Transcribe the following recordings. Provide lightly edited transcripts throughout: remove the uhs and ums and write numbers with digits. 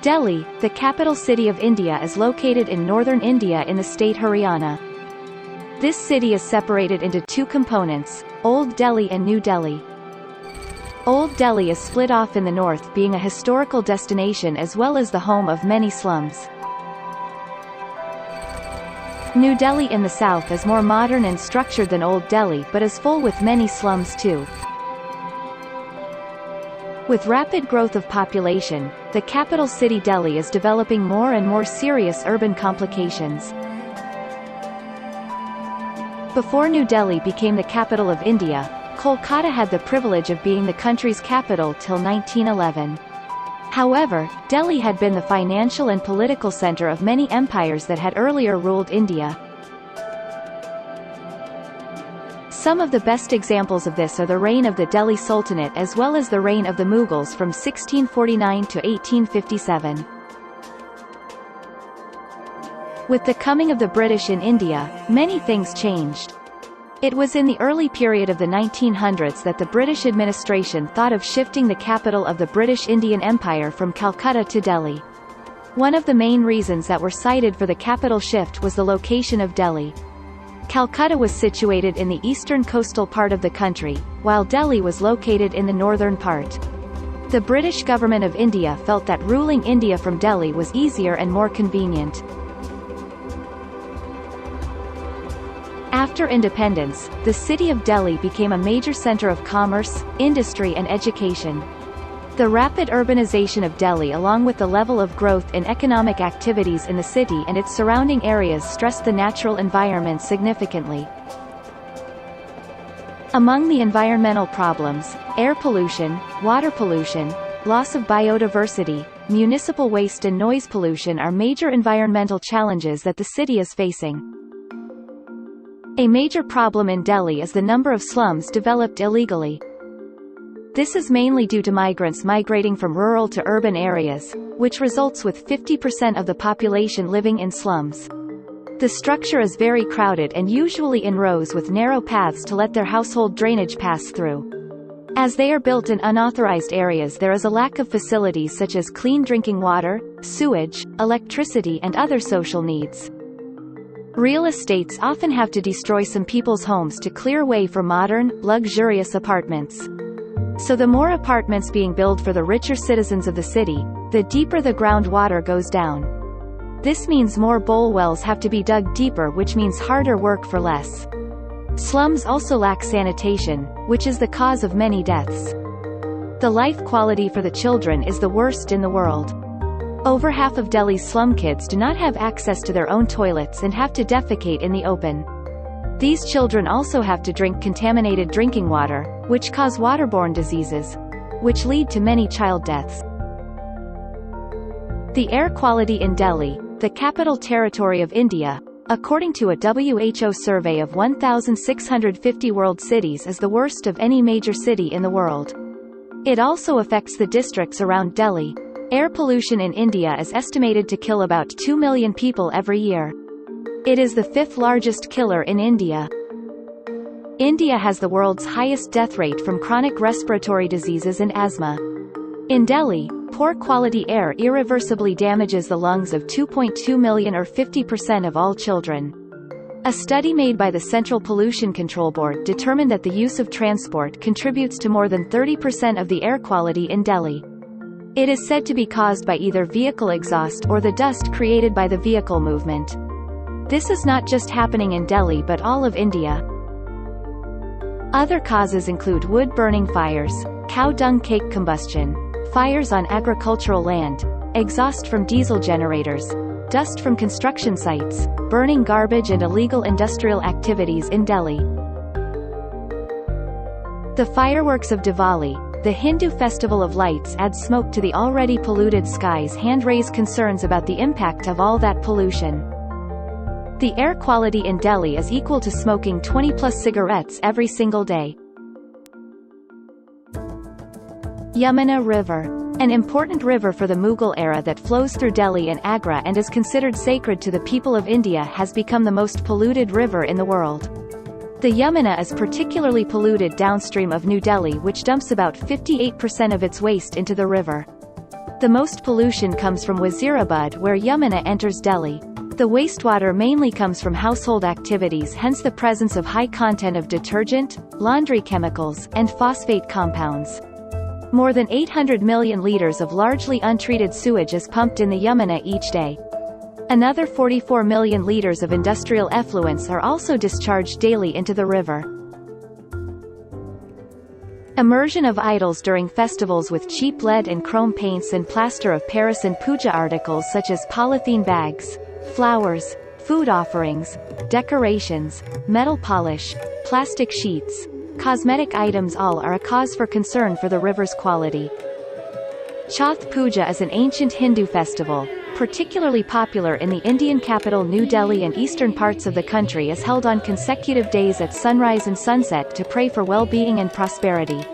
Delhi, the capital city of India, is located in northern India in the state Haryana. This city is separated into two components, Old Delhi and New Delhi. Old Delhi is split off in the north, being a historical destination as well as the home of many slums. New Delhi in the south is more modern and structured than Old Delhi but is full with many slums too. With rapid growth of population, the capital city Delhi is developing more and more serious urban complications. Before New Delhi became the capital of India, Kolkata had the privilege of being the country's capital till 1911. However, Delhi had been the financial and political center of many empires that had earlier ruled India. Some of the best examples of this are the reign of the Delhi Sultanate as well as the reign of the Mughals from 1649 to 1857. With the coming of the British in India, many things changed. It was in the early period of the 1900s that the British administration thought of shifting the capital of the British Indian Empire from Calcutta to Delhi. One of the main reasons that were cited for the capital shift was the location of Delhi. Calcutta was situated in the eastern coastal part of the country, while Delhi was located in the northern part. The British government of India felt that ruling India from Delhi was easier and more convenient. After independence, the city of Delhi became a major center of commerce, industry and education. The rapid urbanization of Delhi along with the level of growth in economic activities in the city and its surrounding areas stressed the natural environment significantly. Among the environmental problems, air pollution, water pollution, loss of biodiversity, municipal waste and noise pollution are major environmental challenges that the city is facing. A major problem in Delhi is the number of slums developed illegally. This is mainly due to migrants migrating from rural to urban areas, which results with 50% of the population living in slums. The structure is very crowded and usually in rows with narrow paths to let their household drainage pass through. As they are built in unauthorized areas, there is a lack of facilities such as clean drinking water, sewage, electricity and other social needs. Real estates often have to destroy some people's homes to clear way for modern, luxurious apartments. So the more apartments being built for the richer citizens of the city, the deeper the groundwater goes down. This means more bowl wells have to be dug deeper, which means harder work for less. Slums also lack sanitation, which is the cause of many deaths. The life quality for the children is the worst in the world. Over half of Delhi's slum kids do not have access to their own toilets and have to defecate in the open. These children also have to drink contaminated drinking water, which cause waterborne diseases, which lead to many child deaths. The air quality in Delhi, the capital territory of India, according to a WHO survey of 1,650 world cities, is the worst of any major city in the world. It also affects the districts around Delhi. Air pollution in India is estimated to kill about 2 million people every year. It is the fifth largest killer in India. India has the world's highest death rate from chronic respiratory diseases and asthma. In Delhi, poor quality air irreversibly damages the lungs of 2.2 million or 50% of all children. A study made by the Central Pollution Control Board determined that the use of transport contributes to more than 30% of the air quality in Delhi. It is said to be caused by either vehicle exhaust or the dust created by the vehicle movement. This is not just happening in Delhi but all of India. Other causes include wood-burning fires, cow dung cake combustion, fires on agricultural land, exhaust from diesel generators, dust from construction sites, burning garbage and illegal industrial activities in Delhi. The fireworks of Diwali, the Hindu festival of lights, add smoke to the already polluted skies and raise concerns about the impact of all that pollution. The air quality in Delhi is equal to smoking 20+ cigarettes every single day. Yamuna River. An important river for the Mughal era that flows through Delhi and Agra and is considered sacred to the people of India, has become the most polluted river in the world. The Yamuna is particularly polluted downstream of New Delhi, which dumps about 58% of its waste into the river. The most pollution comes from Wazirabad, where Yamuna enters Delhi. The wastewater mainly comes from household activities, hence the presence of high content of detergent, laundry chemicals, and phosphate compounds. More than 800 million liters of largely untreated sewage is pumped in the Yamuna each day. Another 44 million liters of industrial effluents are also discharged daily into the river. Immersion of idols during festivals with cheap lead and chrome paints and plaster of Paris and puja articles such as polythene bags, flowers, food offerings, decorations, metal polish, plastic sheets, cosmetic items all are a cause for concern for the river's quality. Chauth Puja is an ancient Hindu festival, particularly popular in the Indian capital New Delhi and eastern parts of the country, is held on consecutive days at sunrise and sunset to pray for well-being and prosperity.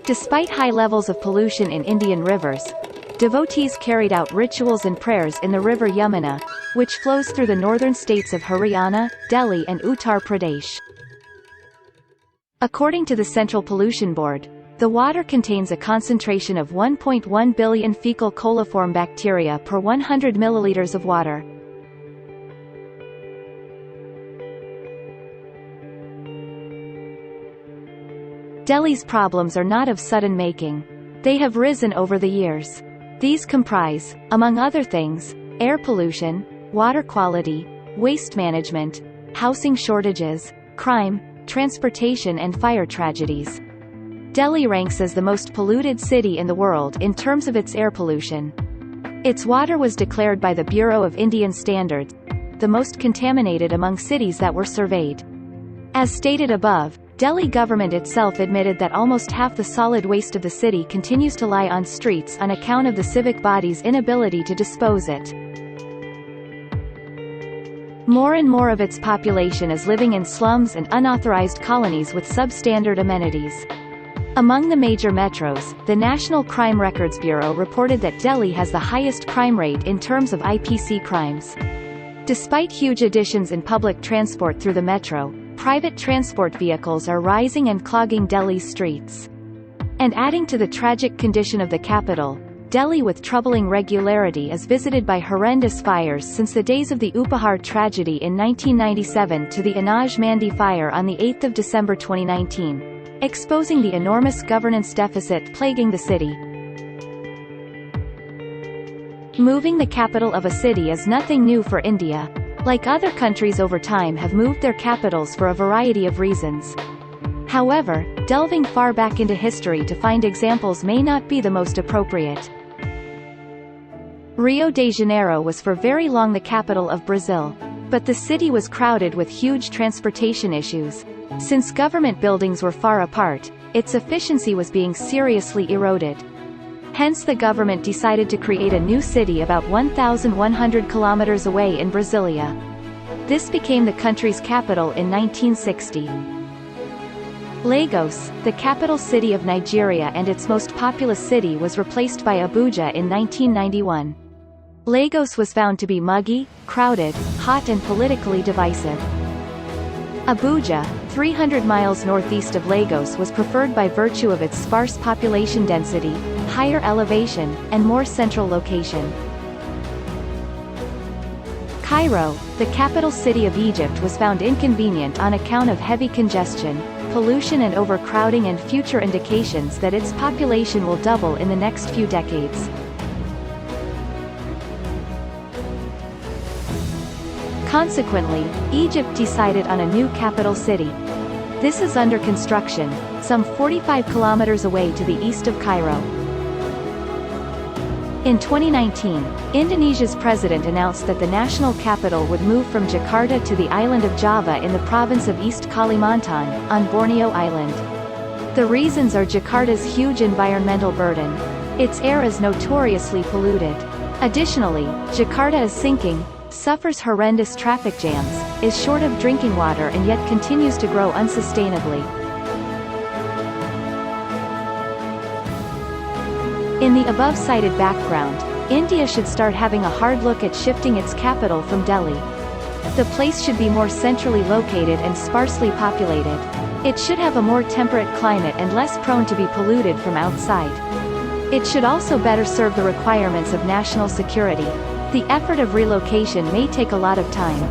Despite high levels of pollution in Indian rivers, devotees carried out rituals and prayers in the river Yamuna, which flows through the northern states of Haryana, Delhi and Uttar Pradesh. According to the Central Pollution Board, the water contains a concentration of 1.1 billion fecal coliform bacteria per 100 milliliters of water. Delhi's problems are not of sudden making. They have risen over the years. These comprise, among other things, air pollution, water quality, waste management, housing shortages, crime, transportation and fire tragedies. Delhi ranks as the most polluted city in the world in terms of its air pollution. Its water was declared by the Bureau of Indian Standards the most contaminated among cities that were surveyed. As stated above, Delhi government itself admitted that almost half the solid waste of the city continues to lie on streets on account of the civic body's inability to dispose it. More and more of its population is living in slums and unauthorized colonies with substandard amenities. Among the major metros, the National Crime Records Bureau reported that Delhi has the highest crime rate in terms of IPC crimes. Despite huge additions in public transport through the metro, private transport vehicles are rising and clogging Delhi's streets. And adding to the tragic condition of the capital, Delhi with troubling regularity is visited by horrendous fires since the days of the Upahar tragedy in 1997 to the Anaj Mandi fire on 8 December 2019, exposing the enormous governance deficit plaguing the city. Moving the capital of a city is nothing new for India. Like other countries over time have moved their capitals for a variety of reasons. However, delving far back into history to find examples may not be the most appropriate. Rio de Janeiro was for very long the capital of Brazil. But the city was crowded with huge transportation issues. Since government buildings were far apart, its efficiency was being seriously eroded. Hence the government decided to create a new city about 1,100 kilometers away in Brasilia. This became the country's capital in 1960. Lagos, the capital city of Nigeria and its most populous city, was replaced by Abuja in 1991. Lagos was found to be muggy, crowded, hot and politically divisive. Abuja, 300 miles northeast of Lagos, was preferred by virtue of its sparse population density, higher elevation, and more central location. Cairo, the capital city of Egypt, was found inconvenient on account of heavy congestion, pollution and overcrowding, and future indications that its population will double in the next few decades. Consequently, Egypt decided on a new capital city. This is under construction, some 45 kilometers away to the east of Cairo. In 2019, Indonesia's president announced that the national capital would move from Jakarta to the island of Java in the province of East Kalimantan, on Borneo Island. The reasons are Jakarta's huge environmental burden. Its air is notoriously polluted. Additionally, Jakarta is sinking, suffers horrendous traffic jams, is short of drinking water and yet continues to grow unsustainably. In the above-cited background, India should start having a hard look at shifting its capital from Delhi. The place should be more centrally located and sparsely populated. It should have a more temperate climate and less prone to be polluted from outside. It should also better serve the requirements of national security. The effort of relocation may take a lot of time,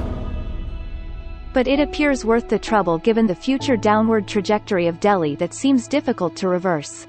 but it appears worth the trouble given the future downward trajectory of Delhi that seems difficult to reverse.